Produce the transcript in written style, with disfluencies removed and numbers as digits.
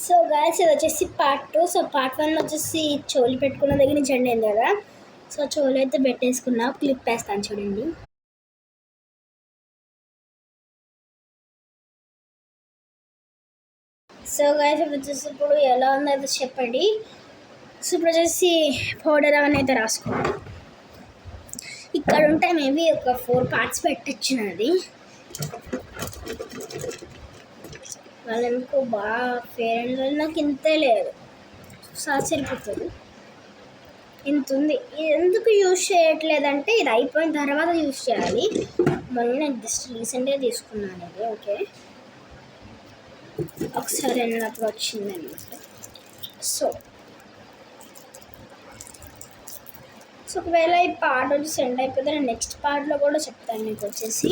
So guys ఇది వచ్చేసి part 2. So part 1 వచ్చేసి చెవులు పెట్టుకున్న దగ్గర నుంచి ఎండ్ అయింది కదా. సో చెవులు అయితే పెట్టేసుకున్నా, క్లిప్ వేస్తాను చూడండి. సో గాయస్ వచ్చేసి ఇప్పుడు ఎలా ఉందో అయితే చెప్పండి. సో ఇప్పుడు వచ్చేసి పౌడర్ అవన్నీ అయితే రాసుకోండి. ఇక్కడ ఉంటే మేబీ ఒక 4 పార్ట్స్ పెట్టచ్చు నాది. వాళ్ళనుకో బాగా ఫేర్ అండ్ లవ్లీ నాకు ఇంతే లేదు, సరిపోతుంది. ఇంత ఉంది. ఇది ఎందుకు యూజ్ చేయట్లేదంటే ఇది అయిపోయిన తర్వాత యూజ్ చేయాలి. మళ్ళీ నేను జస్ట్ రీసెంట్గా తీసుకున్నాను ఇది. ఓకే, ఒకసారి అన్నప్పుడు వచ్చిందన్నమాట. సో ఒకవేళ ఈ పార్ట్ వచ్చి సెండ్ అయిపోతే నేను నెక్స్ట్ పార్ట్లో కూడా చెప్తాను మీకు వచ్చేసి.